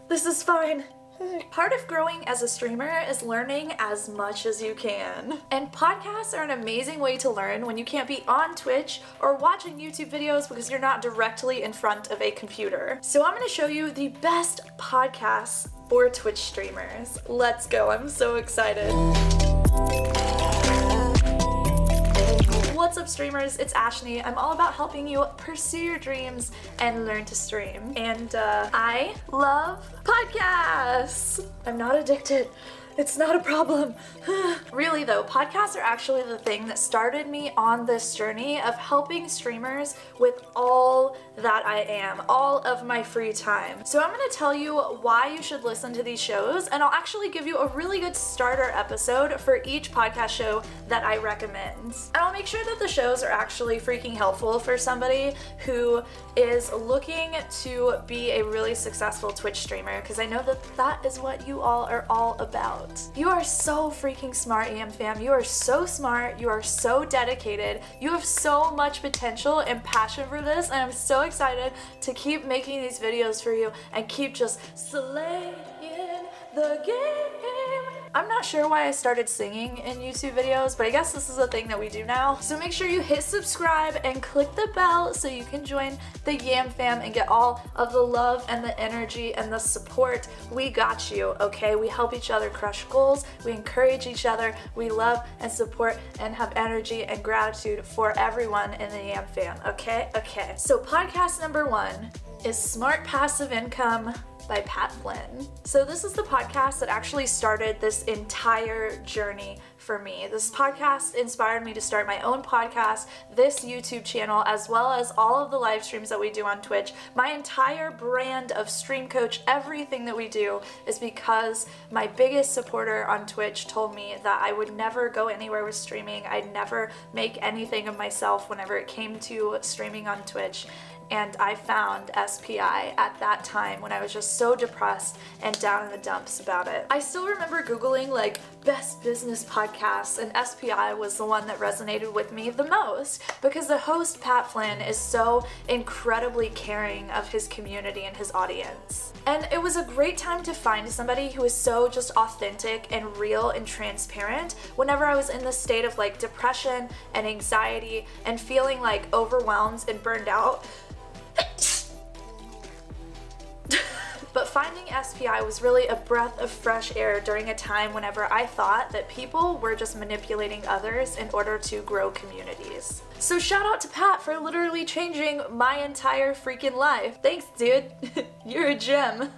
This is fine. Part of growing as a streamer is learning as much as you can. And podcasts are an amazing way to learn when you can't be on Twitch or watching YouTube videos because you're not directly in front of a computer. So I'm going to show you the best podcasts for Twitch streamers. Let's go, I'm so excited. What's up streamers, it's Ashni. I'm all about helping you pursue your dreams and learn to stream. And I love podcasts. I'm not addicted. It's not a problem. Really though, podcasts are actually the thing that started me on this journey of helping streamers with all that I am, all of my free time. So I'm gonna tell you why you should listen to these shows, and I'll actually give you a really good starter episode for each podcast show that I recommend. And I'll make sure that the shows are actually freaking helpful for somebody who is looking to be a really successful Twitch streamer, because I know that that is what you all are all about. You are so freaking smart, EM fam. You are so smart. You are so dedicated. You have so much potential and passion for this, and I'm so excited to keep making these videos for you and keep just slaying the game. I'm not sure why I started singing in YouTube videos, but I guess this is a thing that we do now. So make sure you hit subscribe and click the bell so you can join the Yam fam and get all of the love and the energy and the support. We got you, okay? We help each other crush goals. We encourage each other. We love and support and have energy and gratitude for everyone in the Yam fam, okay? Okay. So podcast number 1 is Smart Passive Income by Pat Flynn. So this is the podcast that actually started this entire journey for me. This podcast inspired me to start my own podcast, this YouTube channel, as well as all of the live streams that we do on Twitch. My entire brand of Stream Coach, everything that we do, is because my biggest supporter on Twitch told me that I would never go anywhere with streaming. I'd never make anything of myself whenever it came to streaming on Twitch. And I found SPI at that time when I was just so depressed and down in the dumps about it. I still remember Googling like best business podcasts, and SPI was the one that resonated with me the most because the host Pat Flynn is so incredibly caring of his community and his audience. And it was a great time to find somebody who is so just authentic and real and transparent whenever I was in this state of like depression and anxiety and feeling like overwhelmed and burned out. But finding SPI was really a breath of fresh air during a time whenever I thought that people were just manipulating others in order to grow communities. So shout out to Pat for literally changing my entire freaking life. Thanks, dude. You're a gem.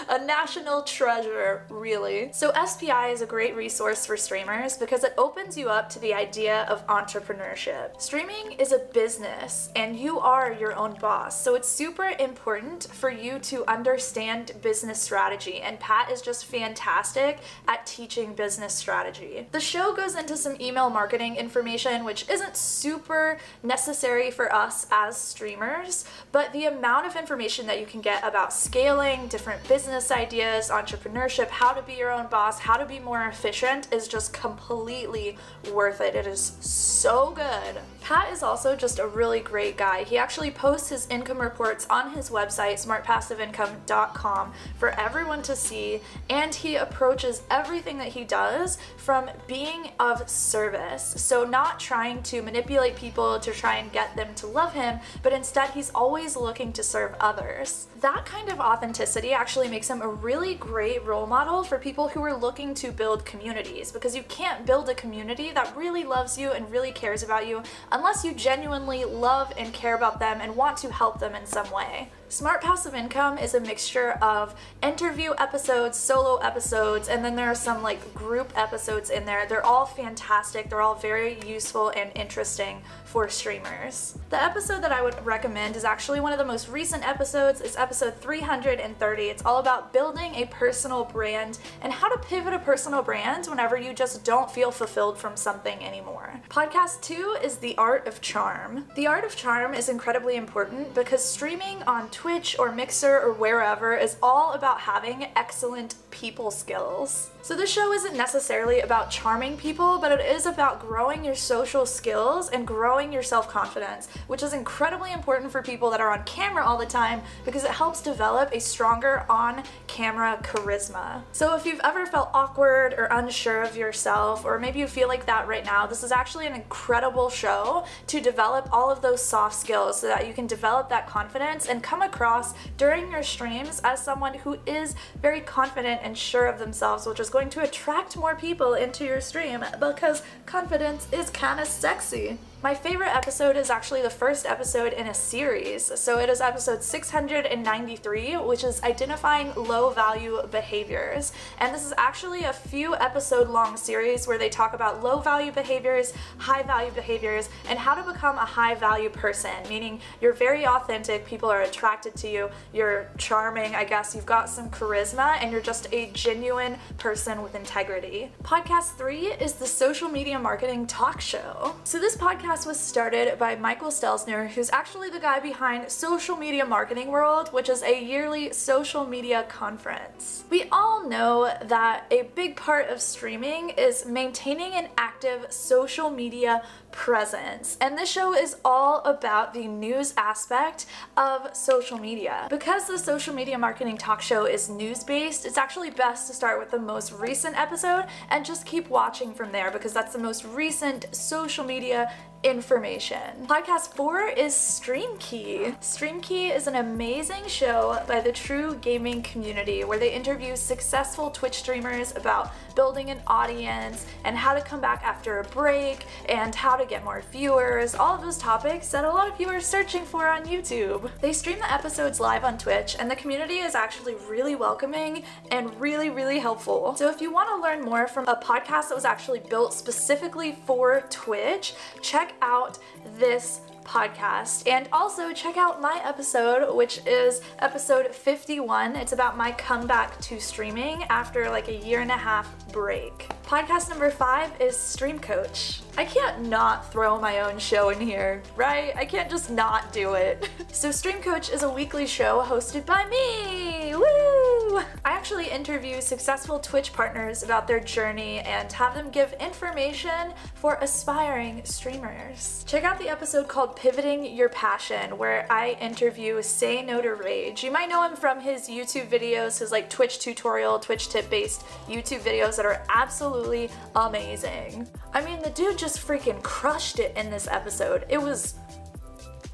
A national treasure, really. So SPI is a great resource for streamers because it opens you up to the idea of entrepreneurship. Streaming is a business and you are your own boss, so it's super important for you to understand business strategy, and Pat is just fantastic at teaching business strategy. The show goes into some email marketing information which isn't super necessary for us as streamers, but the amount of information that you can get about scaling, different business ideas, entrepreneurship, how to be your own boss, how to be more efficient is just completely worth it. It is so good. Pat is also just a really great guy. He actually posts his income reports on his website, smartpassiveincome.com, for everyone to see, and he approaches everything that he does from being of service. So not trying to manipulate people to try and get them to love him, but instead he's always looking to serve others. That kind of authenticity actually makes him a really great role model for people who are looking to build communities, because you can't build a community that really loves you and really cares about you unless you genuinely love and care about them and want to help them in some way. Smart Passive Income is a mixture of interview episodes, solo episodes, and then there are some like group episodes in there. They're all fantastic. They're all very useful and interesting for streamers. The episode that I would recommend is actually one of the most recent episodes. It's episode 330. It's all about building a personal brand and how to pivot a personal brand whenever you just don't feel fulfilled from something anymore. Podcast 2 is The Art of Charm. The Art of Charm is incredibly important because streaming on Twitch Twitch or Mixer or wherever is all about having excellent people skills. So this show isn't necessarily about charming people, but it is about growing your social skills and growing your self-confidence, which is incredibly important for people that are on camera all the time because it helps develop a stronger on-camera charisma. So if you've ever felt awkward or unsure of yourself, or maybe you feel like that right now, this is actually an incredible show to develop all of those soft skills so that you can develop that confidence and come across during your streams as someone who is very confident and sure of themselves, which is going to attract more people into your stream because confidence is kind of sexy. My favorite episode is actually the first episode in a series. So it is episode 693, which is identifying low value behaviors. And this is actually a few episode long series where they talk about low value behaviors, high value behaviors, and how to become a high value person, meaning you're very authentic, people are attracted to you, you're charming, I guess, you've got some charisma, and you're just a genuine person with integrity. Podcast 3 is the social media marketing talk show. So this podcast was started by Michael Stelzner, who's actually the guy behind Social Media Marketing World, which is a yearly social media conference. We all know that a big part of streaming is maintaining an active social media presence, and this show is all about the news aspect of social media. Because the social media marketing talk show is news-based, it's actually best to start with the most recent episode and just keep watching from there because that's the most recent social media information. Podcast 4 is Stream Key. Stream Key is an amazing show by the True Gaming community where they interview successful Twitch streamers about building an audience and how to come back after a break and how to get more viewers, all of those topics that a lot of you are searching for on YouTube. They stream the episodes live on Twitch, and the community is actually really welcoming and really helpful. So if you want to learn more from a podcast that was actually built specifically for Twitch, check out this podcast, and also check out my episode, which is episode 51. It's about my comeback to streaming after like a 1.5-year break. Podcast number 5 is Stream Coach. I can't not throw my own show in here, right? I can't just not do it. So Stream Coach is a weekly show hosted by me. Woo! I actually interview successful Twitch partners about their journey and have them give information for aspiring streamers. Check out the episode called Pivoting Your Passion, where I interview Say No to Rage. You might know him from his YouTube videos, his like Twitch tutorial, Twitch tip based YouTube videos that are absolutely amazing. I mean, the dude just freaking crushed it in this episode. It was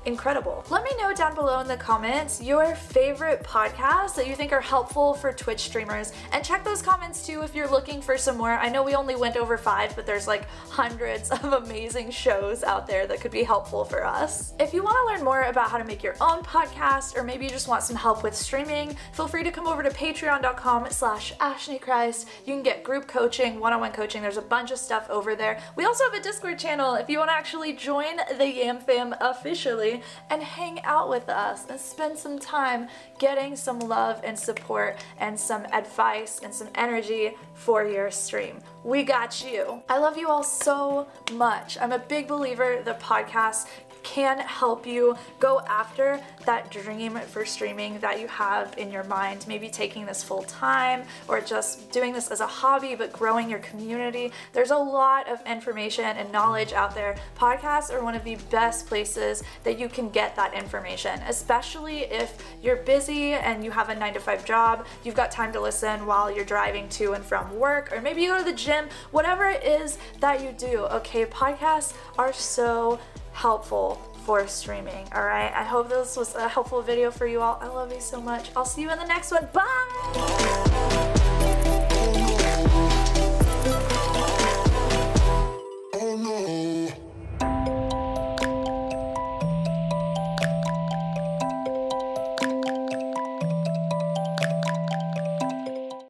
incredible. Let me know down below in the comments your favorite podcasts that you think are helpful for Twitch streamers, and check those comments too if you're looking for some more. I know we only went over 5, but there's like hundreds of amazing shows out there that could be helpful for us. If you want to learn more about how to make your own podcast, or maybe you just want some help with streaming, feel free to come over to patreon.com/Ashnichrist. You can get group coaching, one-on-one coaching. There's a bunch of stuff over there. We also have a Discord channel if you want to actually join the Yam Fam officially and hang out with us and spend some time getting some love and support and some advice and some energy for your stream. We got you. I love you all so much. I'm a big believer that podcasts can help you go after that dream for streaming that you have in your mind. Maybe taking this full time or just doing this as a hobby but growing your community. There's a lot of information and knowledge out there. Podcasts are one of the best places that you can get that information, especially if you're busy and you have a 9-to-5 job. You've got time to listen while you're driving to and from work, or maybe you go to the gym, whatever it is that you do, okay? Podcasts are so helpful for streaming. All right, I hope this was a helpful video for you all. I love you so much. I'll see you in the next one. Bye.